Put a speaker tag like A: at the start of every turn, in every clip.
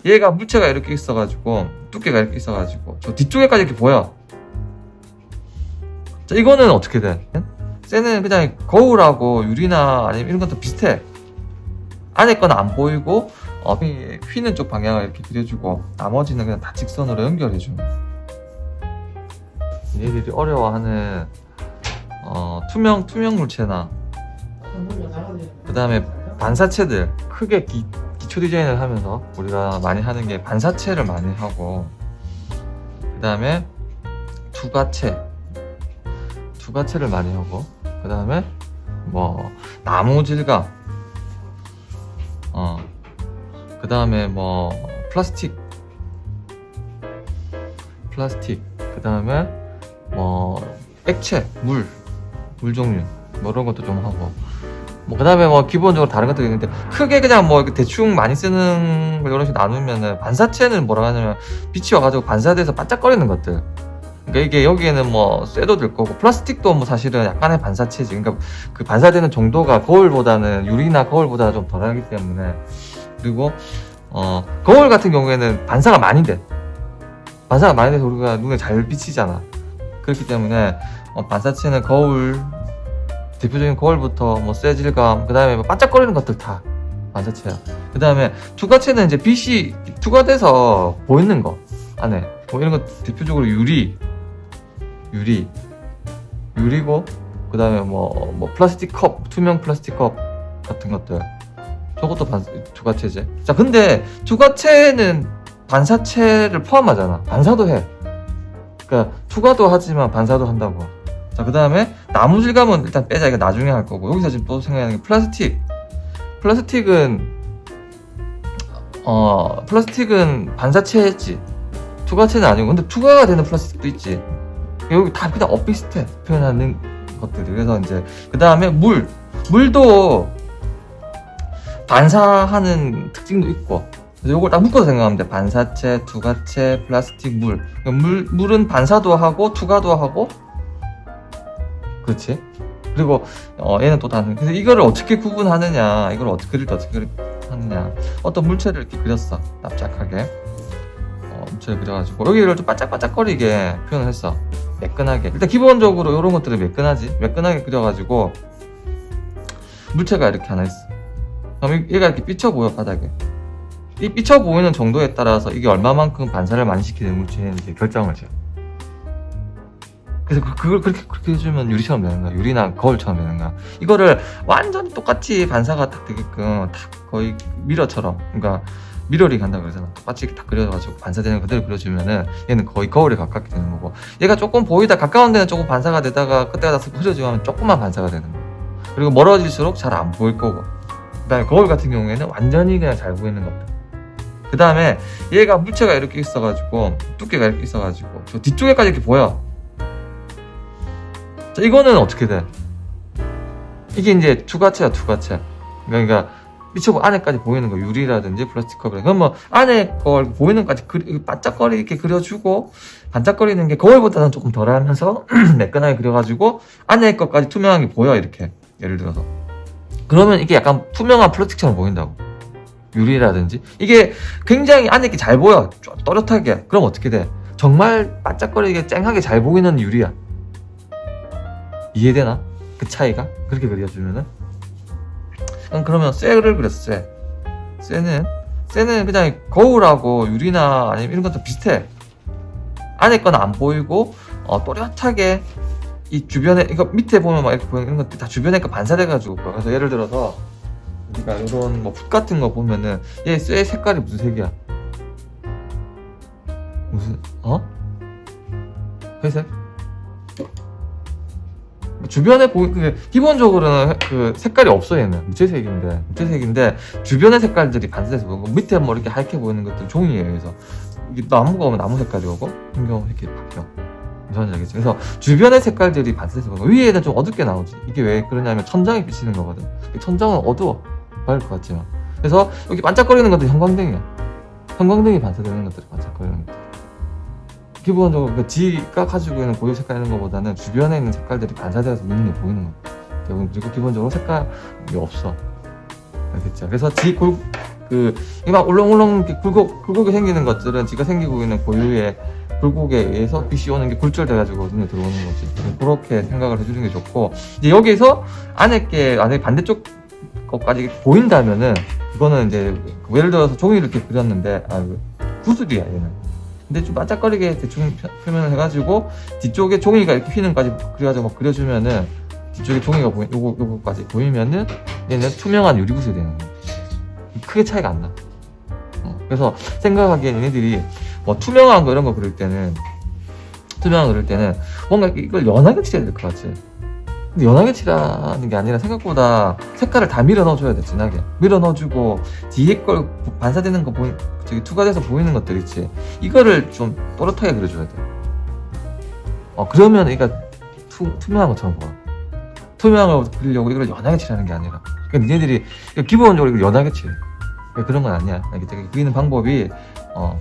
A: 얘가 물체가 이렇게 있어가지고 두께가 이렇게 있어가지고 저 뒤쪽에까지 이렇게 보여. 자, 이거는 어떻게 돼? 쇠는 그냥 거울하고 유리나 아니면 이런 것도 비슷해. 안에 거는 안 보이고 휘는 쪽 방향을 이렇게 그려주고 나머지는 그냥 다 직선으로 연결해주는. 얘들이 어려워하는 투명 물체나 그 다음에 반사체들, 크게 기초 디자인을 하면서 우리가 많이 하는 게 반사체를 많이 하고, 그 다음에 두가체를 많이 하고, 그 다음에 뭐 나무 질감, 그 다음에 뭐 플라스틱, 그 다음에 뭐 액체, 물 종류 뭐 이런 것도 좀 하고, 뭐 그 다음에 뭐 기본적으로 다른 것도 있는데, 크게 그냥 뭐 대충 많이 쓰는 걸 이런 식으로 나누면은, 반사체는 뭐라 하냐면 빛이 와가지고 반사돼서 반짝거리는 것들. 그러니까 이게 여기에는 뭐 쇠도 들 거고, 플라스틱도 뭐 사실은 약간의 반사체지. 그러니까 그 반사되는 정도가 거울보다는, 유리나 거울보다 좀 덜하기 때문에. 그리고 거울 같은 경우에는 반사가 많이 돼서 우리가 눈에 잘 비치잖아. 그렇기 때문에 반사체는 대표적인 거울부터 뭐 쇠 질감, 그 다음에 뭐 반짝거리는 것들 다 반사체야. 그 다음에 투과체는 이제 빛이 투과돼서 보이는 거 안에 뭐 이런 거 대표적으로 유리고, 그 다음에 뭐 플라스틱 컵, 투명 플라스틱 컵 같은 것들, 저것도 투과체지. 자, 근데 투과체는 반사체를 포함하잖아. 반사도 해. 그러니까 투과도 하지만 반사도 한다고. 자, 그 다음에 나무 질감은 일단 빼자. 이거 나중에 할 거고, 여기서 지금 또 생각하는 게 플라스틱은 반사체지. 투과체는 아니고. 근데 투과가 되는 플라스틱도 있지. 여기 다 그냥 엇비슷해, 표현하는 것들이. 그래서 이제 그 다음에 물도 반사하는 특징도 있고. 그래서 요걸 딱 묶어서 생각하면 돼. 반사체, 투과체, 플라스틱, 물. 그러니까 물은 반사도 하고 투과도 하고, 그렇지? 그리고 얘는 또 다른. 그래서 이거를 어떻게 구분하느냐, 이걸 어떻게 그릴 때 어떻게 하느냐. 어떤 물체를 이렇게 그렸어, 납작하게. 물체를 그려가지고 여기를 좀 반짝반짝거리게 표현을 했어. 매끈하게. 일단 기본적으로 이런 것들은 매끈하게 그려가지고 물체가 이렇게 하나 있어. 그럼 얘가 이렇게 삐쳐 보여, 바닥에. 이 삐쳐 보이는 정도에 따라서 이게 얼마만큼 반사를 많이 시키는 물체인지 결정을 지어. 그래서 그걸 그렇게 해주면 유리처럼 되는 거야. 유리나 거울처럼 되는 거야. 이거를 완전 똑같이 반사가 딱 되게끔 딱 거의 미러처럼, 그러니까 미러링 한다고 그러잖아. 똑같이 이렇게 딱 그려가지고 반사되는 그대로 그려주면은 얘는 거의 거울에 가깝게 되는 거고, 얘가 조금 보이다 가까운 데는 조금 반사가 되다가 그때가 다시 흐려지면 조금만 반사가 되는 거야. 그리고 멀어질수록 잘 안 보일 거고. 그다음에 거울 같은 경우에는 완전히 그냥 잘 보이는 겁니다. 그 다음에 얘가 물체가 이렇게 있어가지고 두께가 이렇게 있어가지고 저 뒤쪽에까지 이렇게 보여. 자, 이거는 어떻게 돼? 이게 이제 투과체야. 그러니까 미쳐보 안에까지 보이는 거, 유리라든지 플라스틱 컵이라든지. 그럼 뭐 안에 걸 보이는 것까지 반짝거리게 그려주고, 반짝거리는 게 거울보다는 조금 덜하면서 매끈하게 그려가지고 안에 것까지 투명하게 보여, 이렇게. 예를 들어서. 그러면 이게 약간 투명한 플라스틱처럼 보인다고. 유리라든지. 이게 굉장히 안에 게 잘 보여, 또렷하게. 그럼 어떻게 돼? 정말 반짝거리게 쨍하게 잘 보이는 유리야. 이해되나? 그 차이가? 그렇게 그려주면은. 그러면 쇠를 그렸어. 쇠는 그냥 거울하고 유리나 아니면 이런 것도 비슷해. 안에 건 안 보이고 또렷하게 이 주변에, 이거 밑에 보면 막 이렇게 보이는 이런 것들 다 주변에 거 반사돼가지고. 그래서 예를 들어서 우리가 이런 뭐 붓 같은 거 보면은 얘 쇠 색깔이 무슨 색이야? 회색? 주변에 기본적으로는 그 색깔이 없어. 얘는 무채색인데 주변의 색깔들이 반사돼서 보이고, 밑에 뭐 이렇게 하얗게 보이는 것들 종이에요. 그래서 이게 나무가 오면 나무 색깔이 오고, 풍경 이렇게 바뀌어. 무슨 알겠지? 그래서 주변의 색깔들이 반사돼서 보이고, 위에는 좀 어둡게 나오지. 이게 왜 그러냐면 천장이 비치는 거거든. 천장은 어두워, 밝을 것 같지만. 그래서 여기 반짝거리는 것들이 형광등이야. 형광등이 반사되는 것들이 반짝거리는 것들. 기본적으로 그 지가 가지고 있는 고유 색깔 이런 것보다는 주변에 있는 색깔들이 반사되어서 눈에 보이는 거야. 그리고 기본적으로 색깔이 없어. 알겠죠? 그래서 이게 막 울렁울렁 이렇게 굴곡이 생기는 것들은 지가 생기고 있는 고유의 굴곡에 의해서 빛이 오는 게 굴절돼가지고 눈에 들어오는 거지. 그렇게 생각을 해주는 게 좋고, 이제 여기서 안에 반대쪽 것까지 보인다면은, 이거는 이제, 예를 들어서 종이를 이렇게 그렸는데, 구슬이야, 얘는. 근데 좀 반짝거리게 대충 표현을 해가지고, 뒤쪽에 종이가 이렇게 휘는 까지 그래가지고 막 그려주면은, 뒤쪽에 종이가 요거까지 보이면은, 얘는 투명한 유리구슬이 되는 거야. 크게 차이가 안 나. 그래서 생각하기엔 얘네들이, 뭐 투명한 거 이런 거 그릴 때는 뭔가 이걸 연하게 칠해야 될 것 같지. 근데 연하게 칠하는 게 아니라 생각보다 색깔을 다 밀어 넣어줘야 돼. 진하게 밀어 넣어주고, 뒤에 걸 반사되는 거 저기 투과돼서 보이는 것들 있지, 이거를 좀 또렷하게 그려줘야 돼. 그러면 얘가 투명한 것처럼 보여. 투명한 걸 그리려고 이걸 연하게 칠하는 게 아니라, 그러니까 니네들이 기본적으로 이걸 연하게 칠해. 그런 건 아니야. 그리는 방법이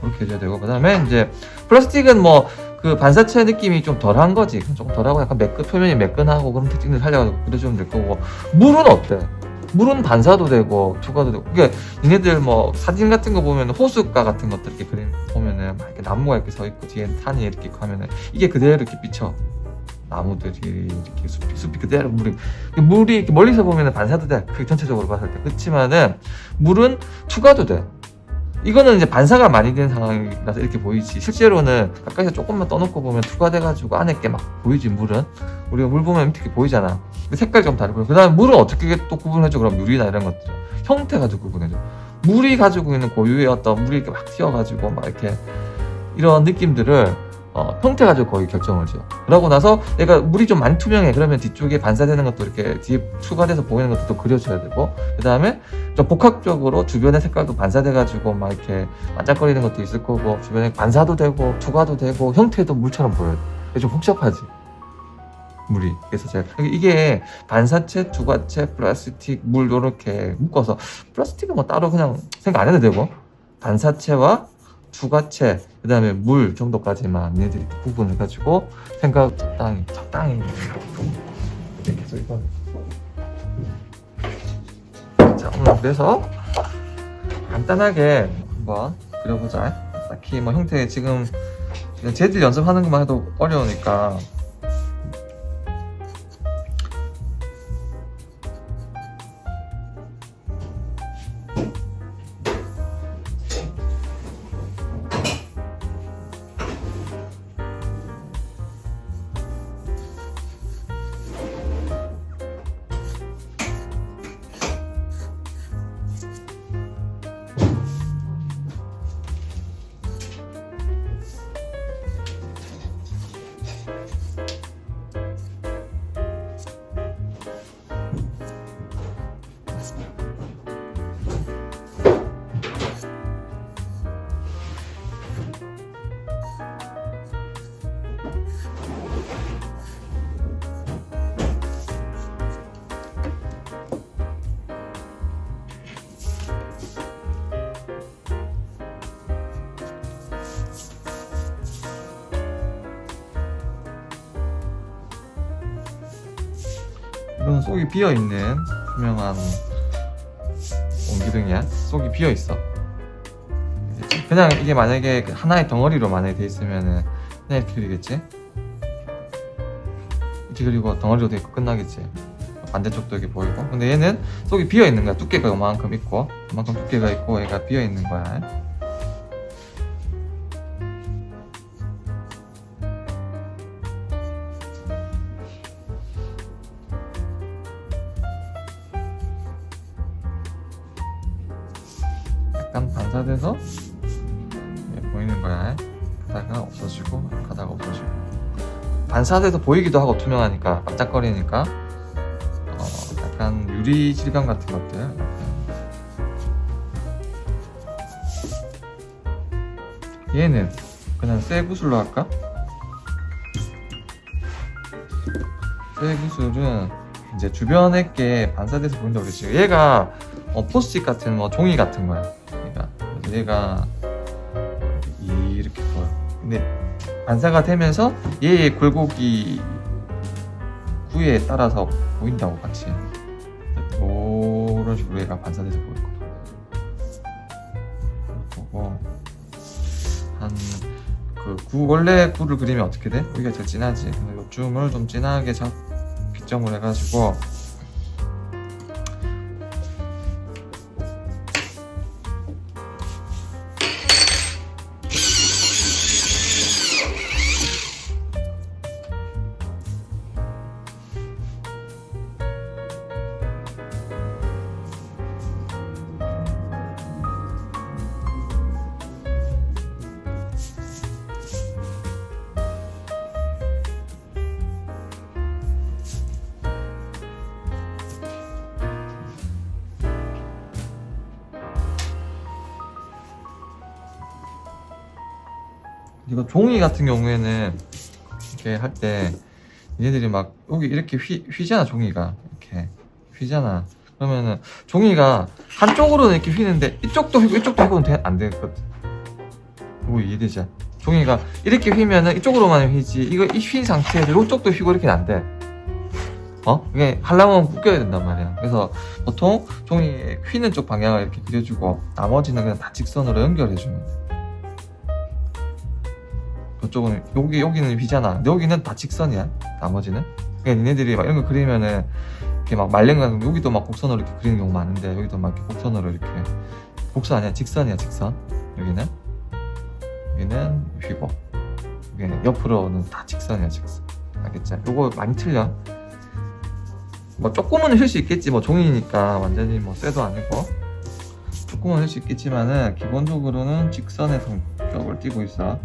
A: 그렇게 해줘야 되고, 그 다음에 이제 플라스틱은 뭐 그 반사체 느낌이 좀 덜한 거지. 조금 덜하고 약간 표면이 매끈하고 그런 특징들 살려가지고 그려주면 될 거고, 물은 어때? 물은 반사도 되고 투과도 되고. 그게 얘네들 뭐 사진 같은 거 보면 호숫가 같은 것들 이렇게 그림 보면은 막 이렇게 나무가 이렇게 서 있고 뒤에 산이 이렇게 있고 하면은 이게 그대로 이렇게 비쳐. 나무들이 이렇게 숲이 그대로 물이 이렇게 멀리서 보면은 반사도 돼. 그 전체적으로 봤을 때. 그렇지만은 물은 투과도 돼. 이거는 이제 반사가 많이 된 상황이라서 이렇게 보이지, 실제로는 가까이서 조금만 떠놓고 보면 투과돼가지고 안에 게 막 보이지. 물은 우리가 물 보면 이렇게 보이잖아. 색깔이 좀 다르고. 그 다음에 물은 어떻게 또 구분해줘? 그럼 유리나 이런 것들 형태 가지고 구분해줘. 물이 가지고 있는 고유의 어떤 물이 이렇게 막 튀어가지고 막 이렇게 이런 느낌들을 형태 가지고 거의 결정을 지어. 그러고 나서 얘가 물이 좀 많이 투명해. 그러면 뒤쪽에 반사되는 것도 이렇게 뒤에 추가돼서 보이는 것도 또 그려줘야 되고, 그 다음에 좀 복합적으로 주변의 색깔도 반사돼가지고 막 이렇게 반짝거리는 것도 있을 거고, 주변에 반사도 되고 투과도 되고 형태도 물처럼 보여요. 좀 복잡하지, 물이. 그래서 제가 이게 반사체, 투과체, 플라스틱, 물 요렇게 묶어서, 플라스틱은 뭐 따로 그냥 생각 안 해도 되고, 반사체와 투과체, 그 다음에 물 정도까지만 얘네들이 구분해가지고 생각 적당히 이렇게 해서 이건. 자, 오늘 그래서 간단하게 한번 그려보자. 딱히 뭐 형태 지금 쟤들 연습하는 것만 해도 어려우니까 이거는 속이 비어있는 투명한 옹기둥이야. 속이 비어있어. 그냥 이게 만약에 하나의 덩어리로 만약에 돼 있으면은 그냥 이렇게 그리겠지? 이렇게 그리고 덩어리로 돼 있고 끝나겠지. 반대쪽도 이렇게 보이고. 근데 얘는 속이 비어있는 거야. 두께가 요만큼 있고, 요만큼 두께가 있고, 얘가 비어있는 거야. 약간 반사돼서 보이는 거야. 가다가 없어지고, 가다가 없어지고. 반사돼서 보이기도 하고 투명하니까, 반짝거리니까 약간 유리 질감 같은 것들. 얘는 그냥 쇠구슬로 할까? 쇠구슬은 이제 주변에 게 반사돼서 보인다고 그랬지. 얘가 포스트잇 같은 뭐 종이 같은 거야. 얘가 이렇게 보여. 근데 반사가 되면서 얘의 굴곡이 구에 따라서 보인다고 같이. 이런 식으로 얘가 반사돼서 보일 거야. 원래 구를 그리면 어떻게 돼? 여기가 제일 진하지. 그래서 요쯤을 좀 진하게 기점을 해가지고 이거 종이 같은 경우에는 이렇게 할 때 얘네들이 막 여기 이렇게 휘잖아. 종이가 이렇게 휘잖아. 그러면은 종이가 한쪽으로는 이렇게 휘는데 이쪽도 휘고 이쪽도 휘고는 안 되거든. 이거 이해되지? 종이가 이렇게 휘면은 이쪽으로만 휘지, 이거 이 휜 상태에서 이쪽도 휘고 이렇게는 안 돼. 이게 하려면 묶여야 된단 말이야. 그래서 보통 종이 휘는 쪽 방향을 이렇게 그려주고 나머지는 그냥 다 직선으로 연결해주면 돼. 이쪽은 여기는 휘잖아. 근데 여기는 다 직선이야. 나머지는. 그러니까 니네들이 막 이런 거 그리면은 이렇게 막 말랭가 여기도 막 곡선으로 이렇게 그리는 경우 많은데 여기도 막 이렇게 곡선으로 이렇게, 곡선 아니야, 직선이야, 직선. 여기는 휘고 여기는 옆으로는 다 직선이야, 직선. 알겠지? 요거 많이 틀려. 뭐 조금은 휠 수 있겠지. 뭐 종이니까 완전히 뭐 쇠도 아니고 조금은 휠 수 있겠지만은 기본적으로는 직선의 성격을 띠고 있어.